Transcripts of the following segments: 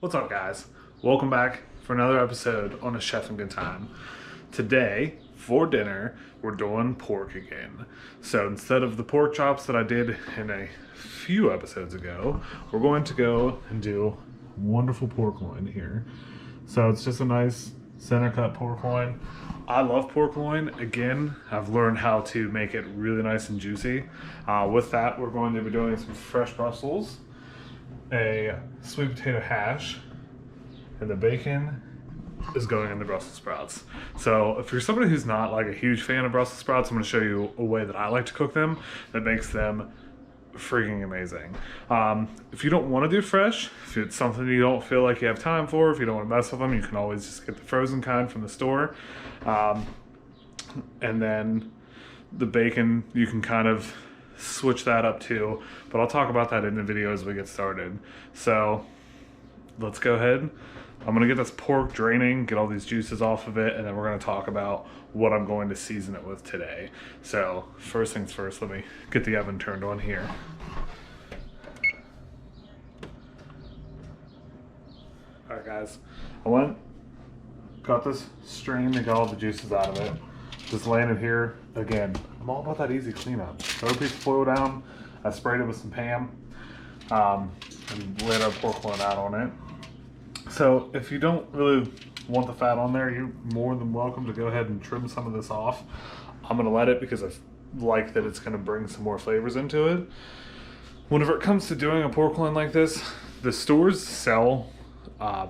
What's up, guys? Welcome back for another episode on A Chef in Good Time. Today, for dinner, we're doing pork again. So instead of the pork chops that I did in a few episodes ago, we're going to go and do wonderful pork loin here. So it's just a nice center cut pork loin. I love pork loin. Again, I've learned how to make it really nice and juicy. With that, we're going to be doing some fresh Brussels, a sweet potato hash, and the bacon is going in the Brussels sprouts. So if you're somebody who's not like a huge fan of Brussels sprouts, I'm going to show you a way that I like to cook them that makes them freaking amazing. If you don't want to do fresh, if it's something you don't feel like you have time for, if you don't want to mess with them, you can always just get the frozen kind from the store. And then the bacon, you can kind of switch that up too, but I'll talk about that in the video as we get started. So let's go ahead. I'm gonna get this pork draining, get all these juices off of it, and then we're gonna talk about what I'm going to season it with today. So first things first, let me get the oven turned on here. All right, guys, got this strained and got all the juices out of it. Just laying it here. Again, I'm all about that easy cleanup. Throw a piece of foil down. I sprayed it with some Pam and laid our pork loin out on it. So if you don't really want the fat on there, you're more than welcome to go ahead and trim some of this off. I'm gonna let it because I like that it's gonna bring some more flavors into it. Whenever it comes to doing a pork loin like this, the stores sell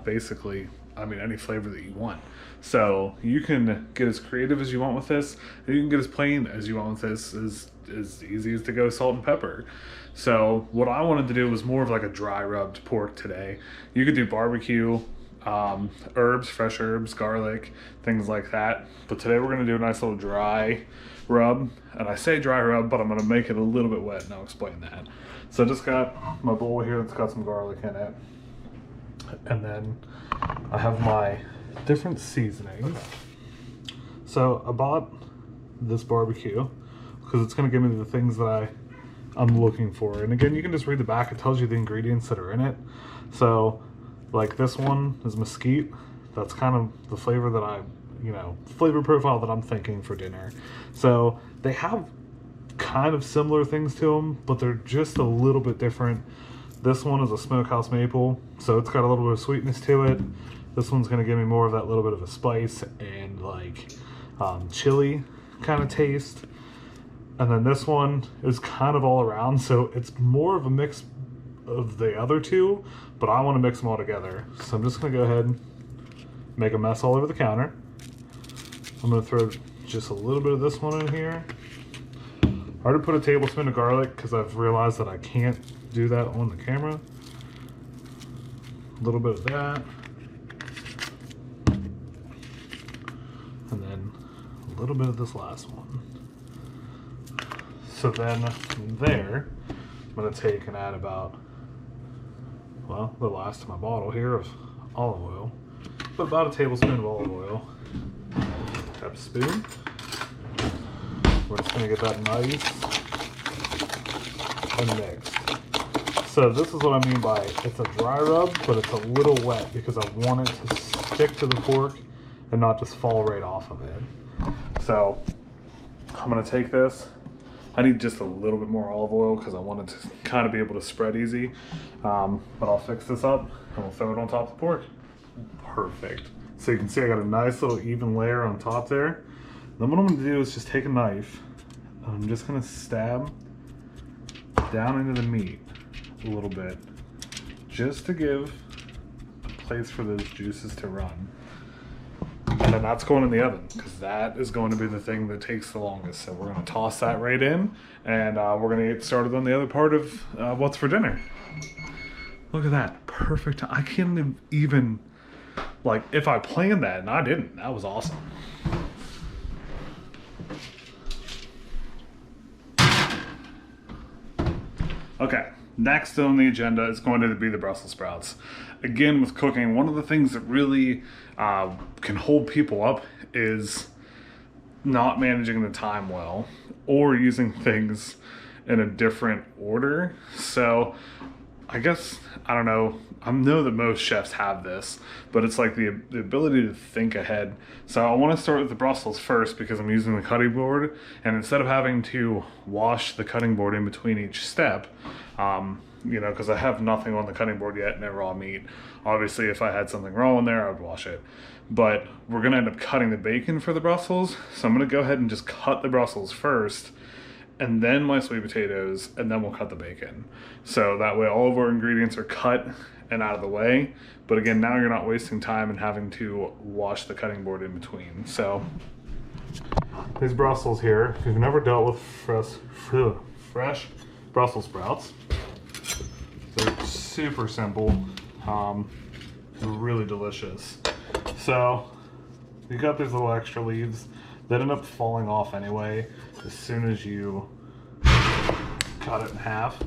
basically, any flavor that you want. So you can get as creative as you want with this, and you can get as plain as you want with this. As easy as to go salt and pepper. So what I wanted to do was more of like a dry rubbed pork today. You could do barbecue, herbs, fresh herbs, garlic, things like that. But today we're gonna do a nice little dry rub. And I say dry rub, but I'm gonna make it a little bit wet, and I'll explain that. So I just got my bowl here that's got some garlic in it. And then I have my different seasonings. So I bought this barbecue because it's going to give me the things that I'm looking for. And again, you can just read the back. It tells you the ingredients that are in it. So like this one is mesquite. That's kind of the flavor that flavor profile that I'm thinking for dinner. So they have kind of similar things to them, but they're just a little bit different. This one is a smokehouse maple, so it's got a little bit of sweetness to it. This one's gonna give me more of that little bit of a spice and like chili kind of taste. And then this one is kind of all around, so it's more of a mix of the other two, but I want to mix them all together. So I'm just gonna go ahead and make a mess all over the counter. I'm gonna throw just a little bit of this one in here. I already put a tablespoon of garlic because I've realized that I can't do that on the camera. A little bit of that. And then a little bit of this last one. So then from there, I'm gonna take and add about, the last of my bottle here of olive oil. Put about a tablespoon of olive oil. Grab a spoon. We're just gonna get that nice and mixed. So this is what I mean by it's a dry rub, but it's a little wet because I want it to stick to the pork and not just fall right off of it. So I'm gonna take this. I need just a little bit more olive oil because I want it to kind of be able to spread easy. But I'll fix this up and we'll throw it on top of the pork. Perfect. So you can see I got a nice little even layer on top there. Then what I'm gonna do is just take a knife and I'm just gonna stab down into the meat a little bit, just to give a place for those juices to run. And then that's going in the oven because that is going to be the thing that takes the longest. So we're gonna toss that right in, and we're gonna get started on the other part of what's for dinner. Look at that, perfect. I can't even, if I planned that, and I didn't, that was awesome. Okay, next on the agenda is going to be the Brussels sprouts. Again, with cooking, one of the things that really can hold people up is not managing the time well or using things in a different order. So I guess, I don't know, I know that most chefs have this, but it's like the ability to think ahead. So I want to start with the Brussels first because I'm using the cutting board, and instead of having to wash the cutting board in between each step, you know, because I have nothing on the cutting board yet in raw meat. Obviously, if I had something raw in there, I would wash it. But we're gonna end up cutting the bacon for the Brussels, so I'm gonna go ahead and just cut the Brussels first, and then my sweet potatoes, and then we'll cut the bacon. So that way all of our ingredients are cut and out of the way. But again, now you're not wasting time and having to wash the cutting board in between. So these Brussels here, if you've never dealt with fresh Brussels sprouts, they're super simple, really delicious. So you got these little extra leaves that end up falling off anyway as soon as you cut it in half.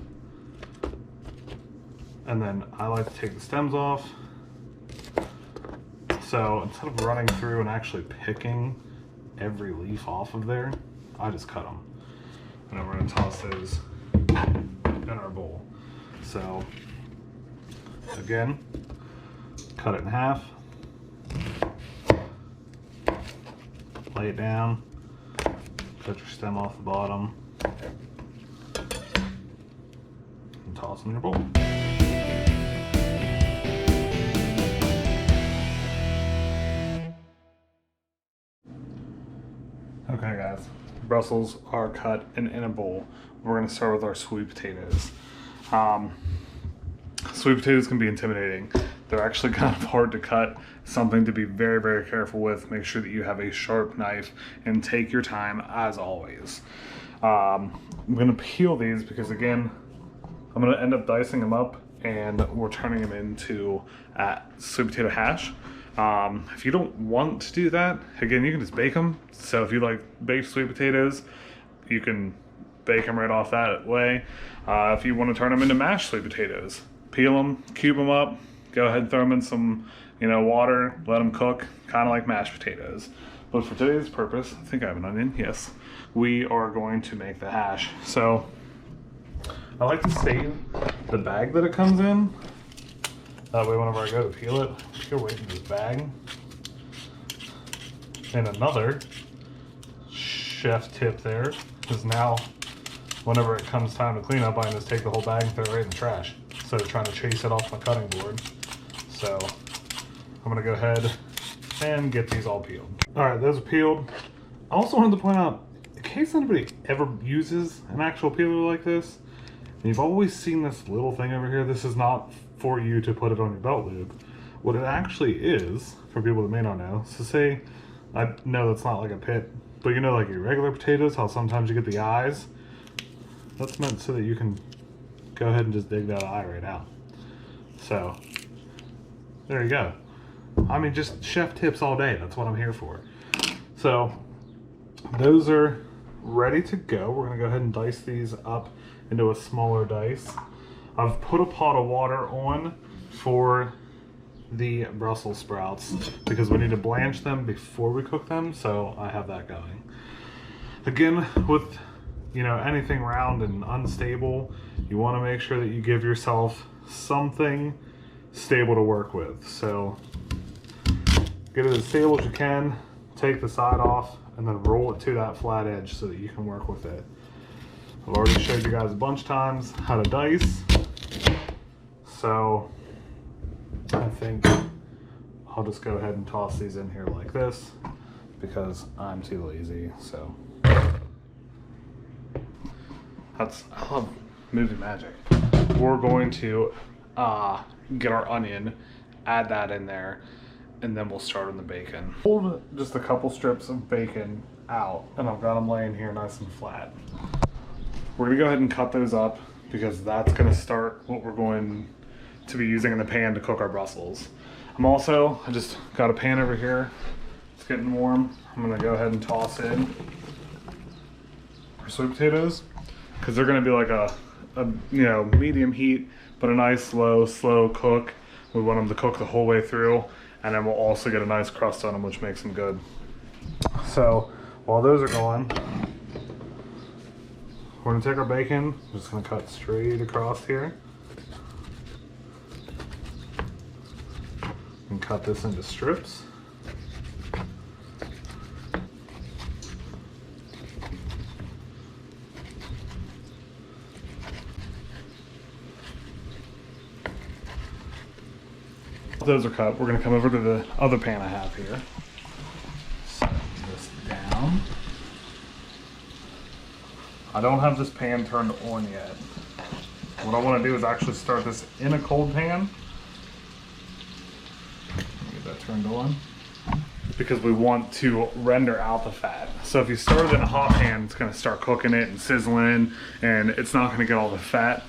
And then I like to take the stems off. So instead of running through and actually picking every leaf off of there, I just cut them. And then we're gonna toss those in our bowl. So again, cut it in half, lay it down, cut your stem off the bottom, and toss in your bowl. Okay guys, Brussels are cut and in a bowl. We're gonna start with our sweet potatoes. Sweet potatoes can be intimidating. They're actually kind of hard to cut, something to be very, very careful with. Make sure that you have a sharp knife and take your time as always. I'm gonna peel these because again, I'm gonna end up dicing them up and we're turning them into sweet potato hash. If you don't want to do that, again, you can just bake them. So if you like baked sweet potatoes, you can bake them right off that way. If you want to turn them into mashed sweet potatoes, peel them, cube them up, go ahead and throw them in some, you know, water, let them cook, kind of like mashed potatoes. But for today's purpose, I think I have an onion, yes, we are going to make the hash. So I like to save the bag that it comes in. That way whenever I go to peel it, I go right into this bag. And another chef tip there is now, whenever it comes time to clean up, I can just take the whole bag and throw it right in the trash instead of trying to chase it off my cutting board. So I'm gonna go ahead and get these all peeled. All right, those are peeled. I also wanted to point out, in case anybody ever uses an actual peeler like this, and you've always seen this little thing over here, this is not for you to put it on your belt loop. What it actually is, for people that may not know, so say, I know that's not like a pit, but you know like your regular potatoes, how sometimes you get the eyes? That's meant so that you can go ahead and just dig that eye right out. So, there you go. I mean, just chef tips all day, that's what I'm here for. So, those are ready to go. We're gonna go ahead and dice these up into a smaller dice. I've put a pot of water on for the Brussels sprouts because we need to blanch them before we cook them, so I have that going. Again, with anything round and unstable, you want to make sure that you give yourself something stable to work with. So get it as stable as you can, take the side off, and then roll it to that flat edge so that you can work with it. I've already showed you guys a bunch of times how to dice, so I think I'll just go ahead and toss these in here like this because I'm too lazy. So I love movie magic. We're going to get our onion, add that in there, and then we'll start on the bacon. Pulled just a couple strips of bacon out, and I've got them laying here nice and flat. We're gonna go ahead and cut those up because that's gonna start what we're going to be using in the pan to cook our Brussels. I just got a pan over here. It's getting warm. I'm gonna go ahead and toss in our sweet potatoes because they're gonna be like a medium heat, but a nice slow cook. We want them to cook the whole way through, and then we'll also get a nice crust on them, which makes them good. So while those are going, we're gonna take our bacon. I'm just gonna cut straight across here. And cut this into strips. Those are cut. We're going to come over to the other pan I have here. Set this down. I don't have this pan turned on yet. What I want to do is actually start this in a cold pan. Get that turned on. Because we want to render out the fat. So if you start it in a hot pan, it's going to start cooking it and sizzling, and it's not going to get all the fat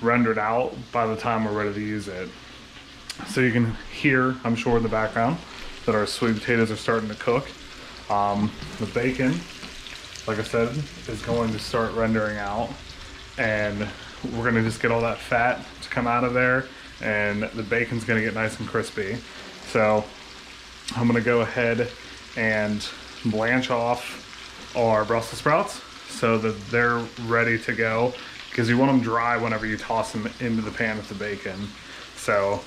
rendered out by the time we're ready to use it. So you can hear, I'm sure in the background, that our sweet potatoes are starting to cook. The bacon, like I said, is going to start rendering out, and we're gonna just get all that fat to come out of there, and the bacon's gonna get nice and crispy. So I'm gonna go ahead and blanch off our Brussels sprouts so that they're ready to go, because you want them dry whenever you toss them into the pan with the bacon. So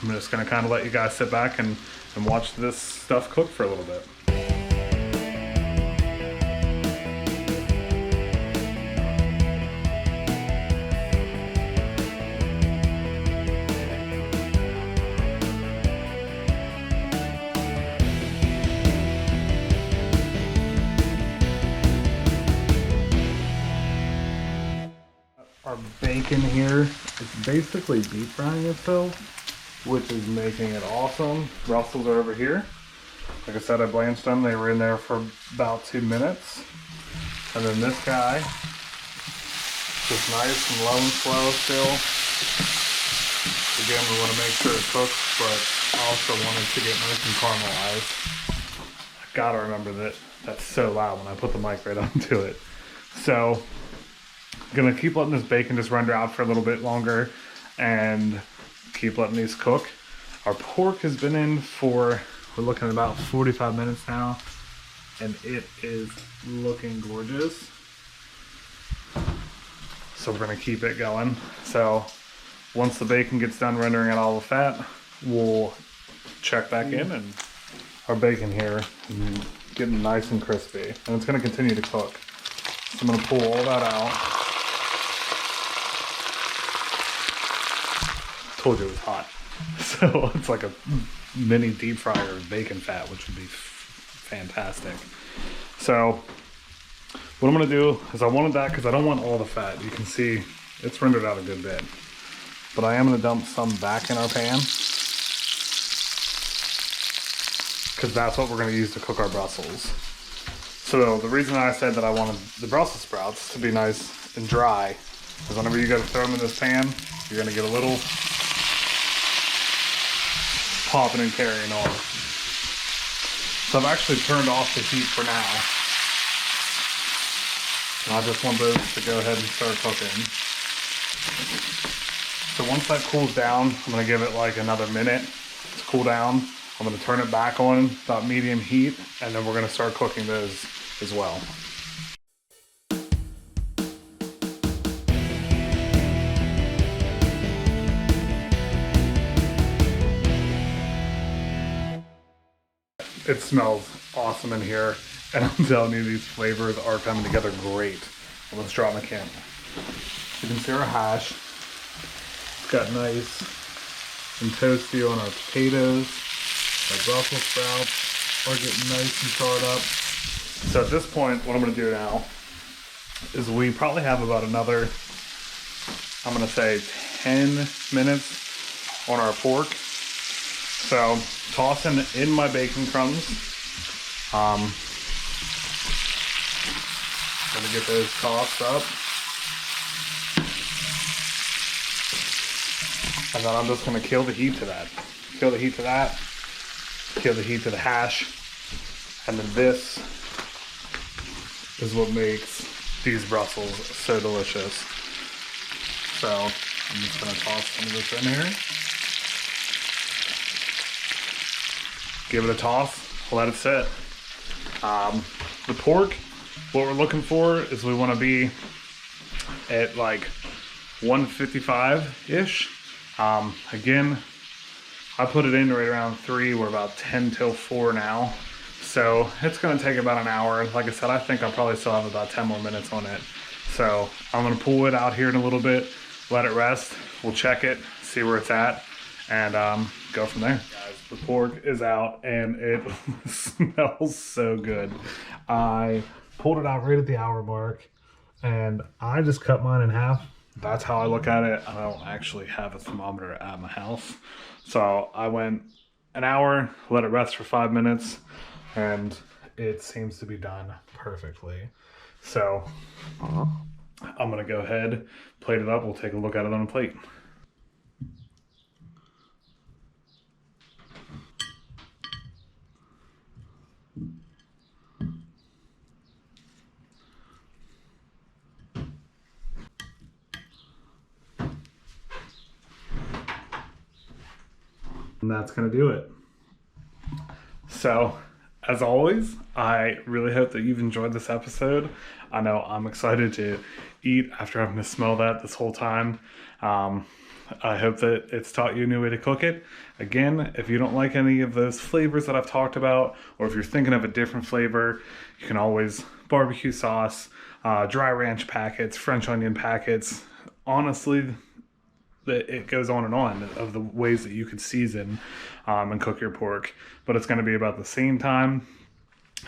I'm just gonna kind of let you guys sit back and watch this stuff cook for a little bit. Our bacon here is basically deep frying itself, which is making it awesome. Brussels are over here. Like I said, I blanched them. They were in there for about 2 minutes. And then this guy, just nice and low and slow still. Again, we want to make sure it cooks, but I also want it to get nice and caramelized. I gotta remember that that's so loud when I put the mic right onto it. So I'm gonna keep letting this bacon just render out for a little bit longer and keep letting these cook. Our pork has been in for, we're looking at about 45 minutes now, and it is looking gorgeous. So we're gonna keep it going. So once the bacon gets done rendering out all the fat, we'll check back in, and our bacon here is getting nice and crispy, and it's gonna continue to cook. So I'm gonna pull all that out. Told you it was hot. So it's like a mini deep fryer of bacon fat, which would be fantastic. So what I'm gonna do is I wanted that because I don't want all the fat. You can see it's rendered out a good bit. But I am gonna dump some back in our pan, because that's what we're gonna use to cook our Brussels. So the reason I said that I wanted the Brussels sprouts to be nice and dry is whenever you go to throw them in this pan, you're gonna get a little popping and carrying on. So I've actually turned off the heat for now. And I just want those to go ahead and start cooking. So once that cools down, I'm gonna give it like another minute to cool down. I'm gonna turn it back on about medium heat, and then we're gonna start cooking those as well. It smells awesome in here, and I'm telling you, these flavors are coming together great. Let's drop my camera. You can see our hash. It's got nice and toasty on our potatoes. Our Brussels sprouts are getting nice and charred up. So at this point, what I'm going to do now is we probably have about another, I'm going to say 10 minutes on our pork. So tossing in my bacon crumbs. Gonna get those tossed up. And then I'm just gonna kill the heat to that. Kill the heat to that. Kill the heat to the hash. And then this is what makes these Brussels so delicious. So I'm just gonna toss some of this in here. Give it a toss, let it sit. The pork, what we're looking for is we want to be at like 155-ish. Again, I put it in right around 3. We're about 10 till 4 now. So it's gonna take about an hour. Like I said, I think I'll probably still have about 10 more minutes on it. So I'm gonna pull it out here in a little bit, let it rest. We'll check it, see where it's at, and go from there. Guys, the pork is out and it smells so good. I pulled it out right at the hour mark and I just cut mine in half. That's how I look at it. I don't actually have a thermometer at my house. So I went an hour, let it rest for 5 minutes, and it seems to be done perfectly. So I'm gonna go ahead, plate it up. We'll take a look at it on a plate. And that's gonna do it. So, as always, I really hope that you've enjoyed this episode. I know I'm excited to eat after having to smell that this whole time. I hope that it's taught you a new way to cook it. Again, if you don't like any of those flavors that I've talked about, or if you're thinking of a different flavor, you can always barbecue sauce, dry ranch packets, French onion packets. Honestly, it goes on and on of the ways that you could season and cook your pork, but it's going to be about the same time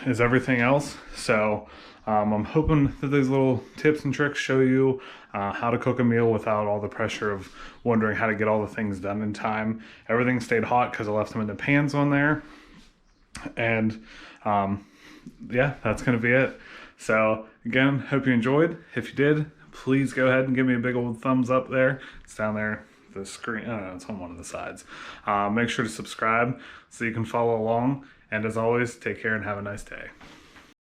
as everything else. So I'm hoping that those little tips and tricks show you how to cook a meal without all the pressure of wondering how to get all the things done in time. Everything stayed hot because I left them in the pans on there. And yeah, that's going to be it. So again, hope you enjoyed. If you did, please go ahead and give me a big old thumbs up there. It's down there, the screen. I don't know, it's on one of the sides. Make sure to subscribe so you can follow along. And as always, take care and have a nice day.